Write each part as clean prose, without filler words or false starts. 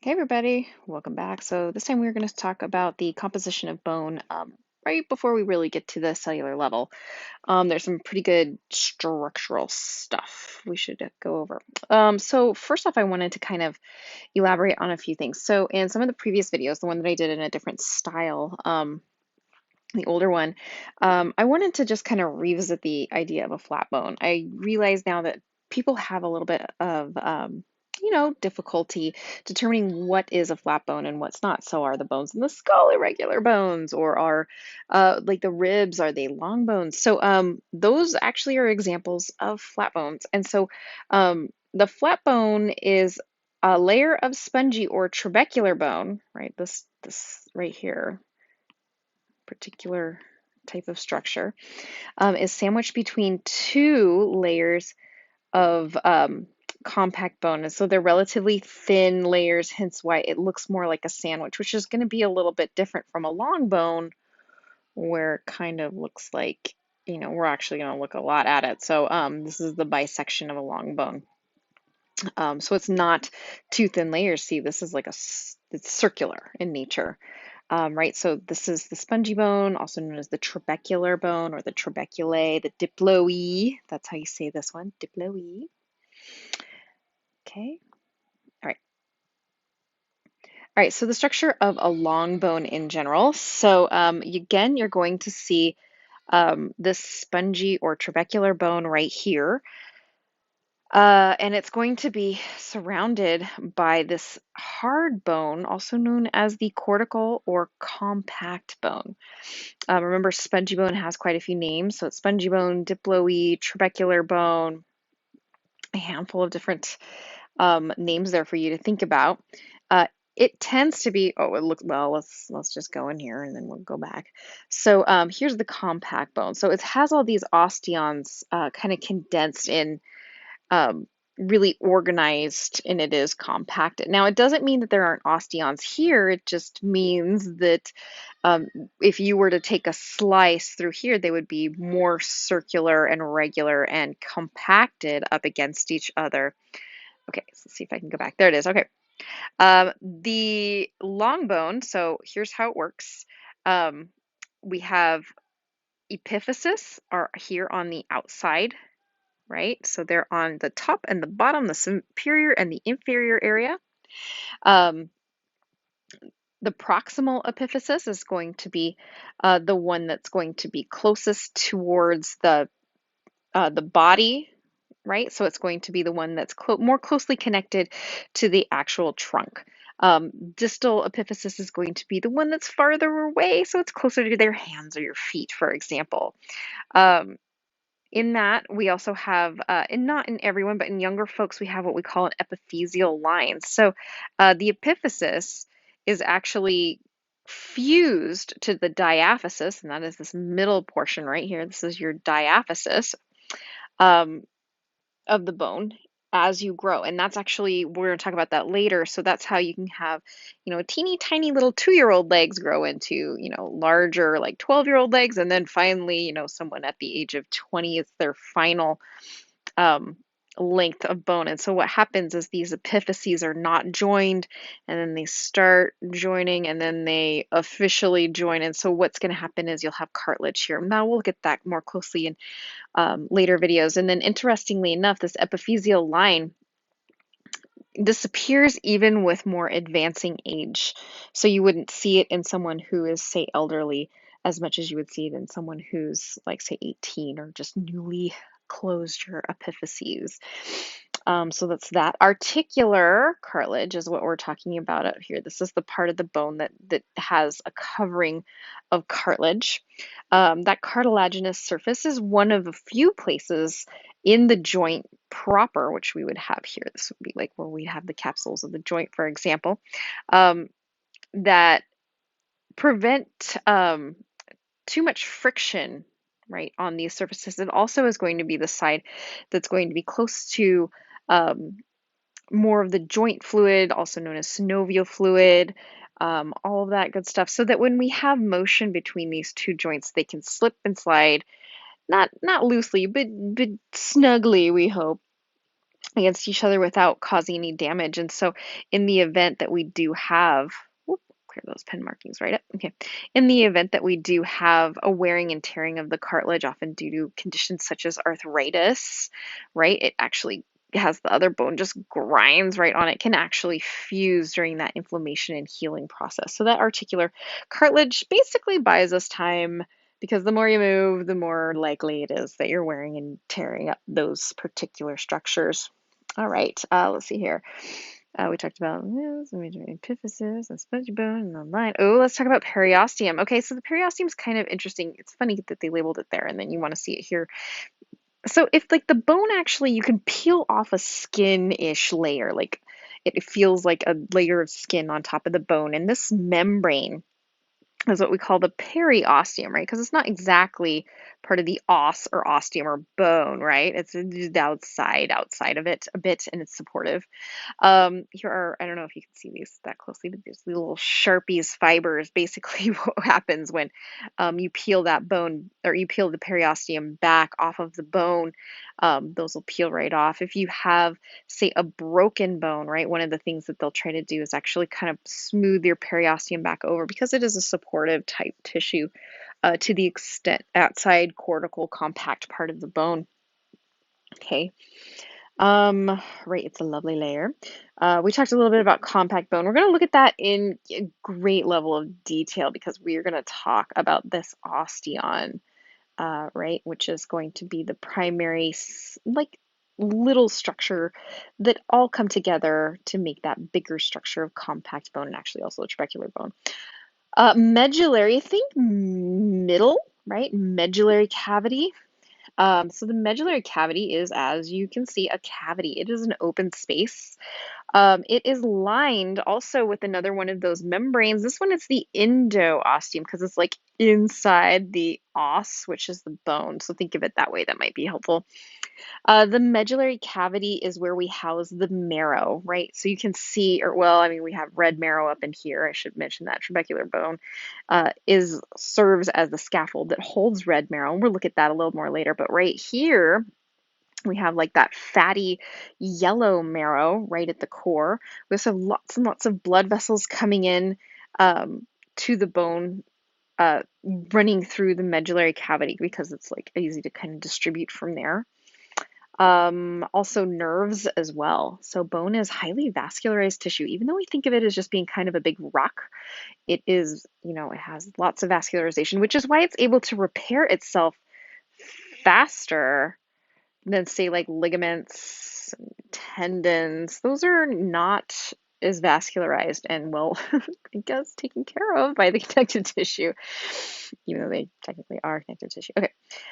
Hey everybody, welcome back. So this time we're going to talk about the composition of bone right before we really get to the cellular level. There's some pretty good structural stuff we should go over. So first off, I wanted to kind of elaborate on a few things. So in some of the previous videos, the one that I did in a different style, the older one, I wanted to just kind of revisit the idea of a flat bone. I realize now that people have a little bit of difficulty determining what is a flat bone and what's not. So are the bones in the skull irregular bones, or are like the ribs, are they long bones? So those actually are examples of flat bones. And so the flat bone is a layer of spongy or trabecular bone, right? This right here, particular type of structure, is sandwiched between two layers of compact bone. And so they're relatively thin layers, hence why it looks more like a sandwich, which is going to be a little bit different from a long bone, where it kind of looks like, we're actually going to look a lot at it. So this is the bisection of a long bone. So it's not two thin layers. See, this is like it's circular in nature. Right, so this is the spongy bone, also known as the trabecular bone or the trabeculae, the diploe. That's how you say this one, diploe. Okay, all right. All right, so the structure of a long bone in general. So again, you're going to see this spongy or trabecular bone right here. And it's going to be surrounded by this hard bone, also known as the cortical or compact bone. Remember, spongy bone has quite a few names. So it's spongy bone, diploe, trabecular bone, a handful of different names there for you to think about. It tends to be, oh, it looks, well, let's just go in here and then we'll go back. So here's the compact bone. So it has all these osteons kind of condensed in, um, really organized, and it is compacted. Now, it doesn't mean that there aren't osteons here. It just means that um, if you were to take a slice through here, they would be more circular and regular and compacted up against each other. Okay, so let's see if I can go back. There it is. Okay. The long bone, so here's how it works. Um, we have epiphysis are here on the outside, right? So they're on the top and the bottom, the superior and the inferior area. Um, the proximal epiphysis is going to be the one that's going to be closest towards the body, right? So it's going to be the one that's more closely connected to the actual trunk. Distal epiphysis is going to be the one that's farther away, so it's closer to their hands or your feet, for example. Um, in that, we also have, and not in everyone, but in younger folks, we have what we call an epiphyseal line. So the epiphysis is actually fused to the diaphysis, and that is this middle portion right here. This is your diaphysis. Um, of the bone as you grow. And that's actually, we're going to talk about that later. So that's how you can have, a teeny tiny little 2-year-old legs grow into, larger, like 12-year-old legs. And then finally, someone at the age of 20 is their final um, length of bone. And so what happens is these epiphyses are not joined, and then they start joining, and then they officially join. And so what's going to happen is you'll have cartilage here. Now we'll get that more closely in later videos. And then interestingly enough, this epiphyseal line disappears even with more advancing age. So you wouldn't see it in someone who is, say, elderly as much as you would see it in someone who's like, say, 18 or just newly closed your epiphyses. So that's that. Articular cartilage is what we're talking about out here. This is the part of the bone that has a covering of cartilage. That cartilaginous surface is one of a few places in the joint proper, which we would have here. This would be like where we have the capsules of the joint, for example, um, that prevent too much friction, right, on these surfaces. It also is going to be the side that's going to be close to um, more of the joint fluid, also known as synovial fluid, all of that good stuff, so that when we have motion between these two joints, they can slip and slide, not loosely, but snugly, we hope. against each other without causing any damage. And so in the event that we do have, whoop, clear those pen markings right up. Okay. In the event that we do have a wearing and tearing of the cartilage, often due to conditions such as arthritis, right? It actually has the other bone just grinds right on it, can actually fuse during that inflammation and healing process. So that articular cartilage basically buys us time because the more you move, the more likely it is that you're wearing and tearing up those particular structures. All right, let's see here. We talked about this, epiphysis and spongy bone and the line. Oh, let's talk about periosteum. Okay, so the periosteum is kind of interesting. It's funny that they labeled it there, and then you want to see it here. So if like the bone actually, you can peel off a skin-ish layer, like it feels like a layer of skin on top of the bone, and this membrane is what we call the periosteum, right? Because it's not exactly part of the os or osteum or bone, right? It's the outside of it a bit, and it's supportive. Here are, I don't know if you can see these that closely, but there's the little Sharpies fibers. Basically, what happens when you peel that bone or you peel the periosteum back off of the bone, those will peel right off. If you have, say, a broken bone, right, one of the things that they'll try to do is actually kind of smooth your periosteum back over because it is a supportive type tissue to the extent outside cortical compact part of the bone. Okay. Right, it's a lovely layer. We talked a little bit about compact bone. We're going to look at that in a great level of detail because we are going to talk about this osteon, right, which is going to be the primary, like, little structure that all come together to make that bigger structure of compact bone and actually also a trabecular bone. Medullary, think middle, right? Medullary cavity. So the medullary cavity is, as you can see, a cavity. It is an open space. It is lined also with another one of those membranes. This one is the endoosteum because it's like inside the os, which is the bone. So think of it that way. That might be helpful. The medullary cavity is where we house the marrow, right? So you can see, or well, I mean, we have red marrow up in here. I should mention that trabecular bone is serves as the scaffold that holds red marrow. And we'll look at that a little more later. But right here, we have like that fatty yellow marrow right at the core. We also have lots and lots of blood vessels coming in to the bone, running through the medullary cavity because it's like easy to kind of distribute from there. Also nerves as well. So bone is highly vascularized tissue. Even though we think of it as just being kind of a big rock, it is, it has lots of vascularization, which is why it's able to repair itself faster than say like ligaments, tendons. Those are not as vascularized and well, I guess taken care of by the connective tissue, even though they technically are connective tissue. Okay,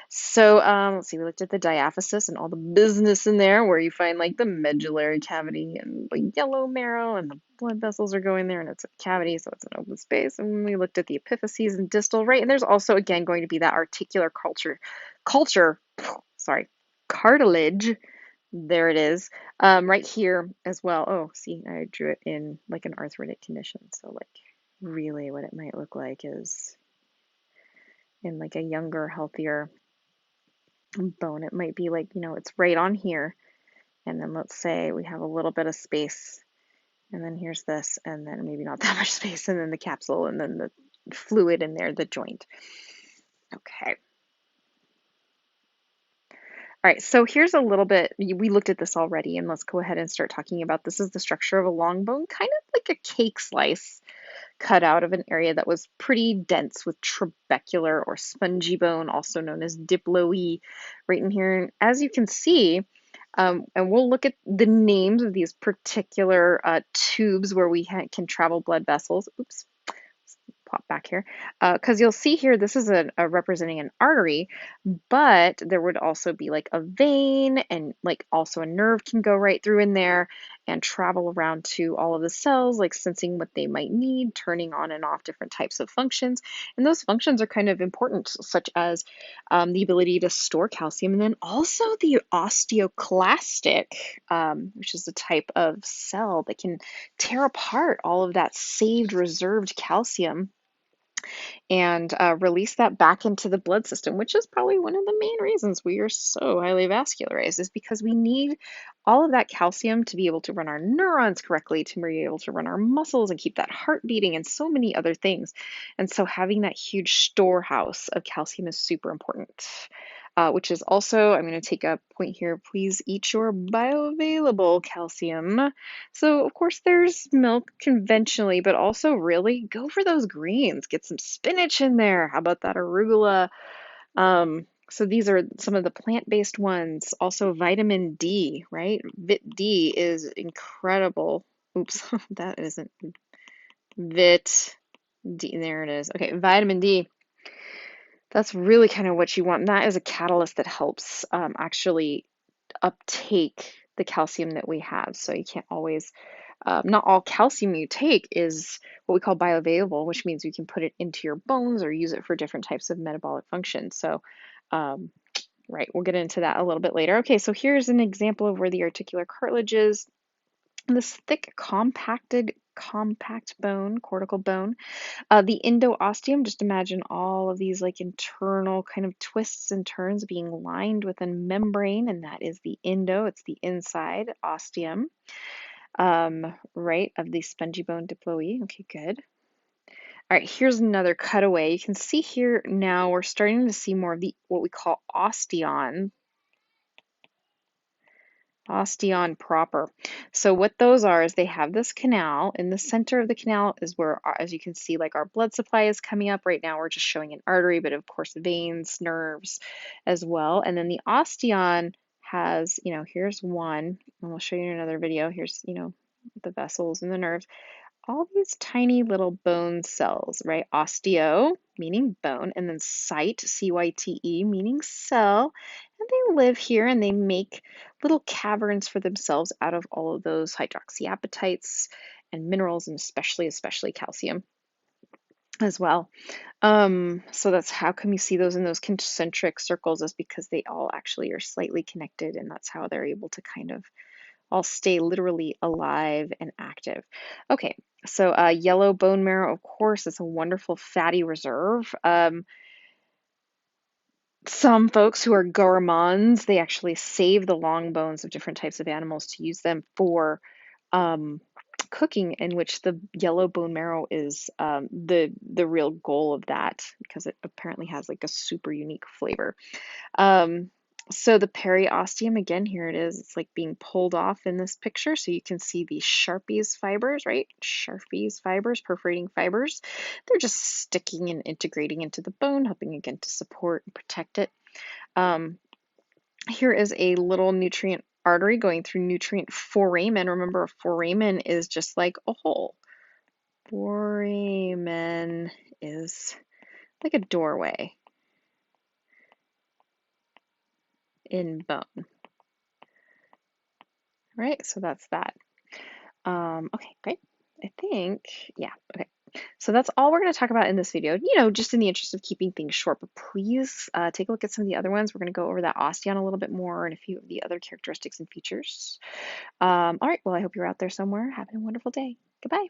so let's see. We looked at the diaphysis and all the business in there, where you find like the medullary cavity and the yellow marrow, and the blood vessels are going there, and it's a cavity, so it's an open space. And we looked at the epiphyses and distal, right? And there's also again going to be that articular culture. Sorry, cartilage. There it is. Right here as well. Oh, see, I drew it in like an arthritic condition. So like really what it might look like is in like a younger, healthier bone. It might be like, it's right on here. And then let's say we have a little bit of space. And then here's this, and then maybe not that much space, and then the capsule, and then the fluid in there, the joint. Okay. All right, so here's a little bit, we looked at this already, and let's go ahead and start talking about this is the structure of a long bone, kind of like a cake slice cut out of an area that was pretty dense with trabecular or spongy bone, also known as diploe, right in here. And as you can see, and we'll look at the names of these particular tubes where we can travel blood vessels. Oops, pop back here, because you'll see here this is a representing an artery, but there would also be like a vein, and like also a nerve can go right through in there and travel around to all of the cells, like sensing what they might need, turning on and off different types of functions. And those functions are kind of important, such as the ability to store calcium, and then also the osteoclastic, which is a type of cell that can tear apart all of that saved reserved calcium and release that back into the blood system, which is probably one of the main reasons we are so highly vascularized, is because we need all of that calcium to be able to run our neurons correctly, to be able to run our muscles and keep that heart beating, and so many other things. And so having that huge storehouse of calcium is super important. Which is also, I'm going to take a point here, please eat your bioavailable calcium. So, of course, there's milk conventionally, but also really go for those greens. Get some spinach in there. How about that arugula? So these are some of the plant-based ones. Also, vitamin D, right? Vit D is incredible. Oops, that isn't Vit D. There it is. Okay, vitamin D. That's really kind of what you want. And that is a catalyst that helps actually uptake the calcium that we have. So you can't always, not all calcium you take is what we call bioavailable, which means you can put it into your bones or use it for different types of metabolic functions. So, right, we'll get into that a little bit later. Okay, so here's an example of where the articular cartilage is. This thick, compact bone, cortical bone. The endosteum, just imagine all of these like internal kind of twists and turns being lined with a membrane, and that is the endo, it's the inside osteum, right, of the spongy bone diploe. Okay, good. All right, here's another cutaway. You can see here now we're starting to see more of the what we call osteon proper. So what those are is they have this canal. In the center of the canal is where, as you can see, like our blood supply is coming up. Right now we're just showing an artery, but of course veins, nerves as well. And then the osteon has, here's one, and we'll show you in another video. Here's, the vessels and the nerves, all these tiny little bone cells, right? Osteo, meaning bone, and then cyte, C-Y-T-E, meaning cell. And they live here and they make little caverns for themselves out of all of those hydroxyapatites and minerals, and especially calcium as well. So that's how come you see those in those concentric circles, is because they all actually are slightly connected, and that's how they're able to kind of all stay literally alive and active. Okay, so yellow bone marrow, of course, is a wonderful fatty reserve. Some folks who are gourmands, they actually save the long bones of different types of animals to use them for um, cooking, in which the yellow bone marrow is the real goal of that, because it apparently has like a super unique flavor. Um, so the periosteum, again, here it is. It's like being pulled off in this picture. So you can see these Sharpies fibers, right? Sharpies fibers, perforating fibers. They're just sticking and integrating into the bone, helping again to support and protect it. Here is a little nutrient artery going through nutrient foramen. Remember, a foramen is just like a hole. Foramen is like a doorway in bone. Right, so that's that. Okay, great. I think, yeah, okay. So that's all we're going to talk about in this video, just in the interest of keeping things short, but please take a look at some of the other ones. We're going to go over that osteon a little bit more and a few of the other characteristics and features. All right, well, I hope you're out there somewhere having a wonderful day. Goodbye.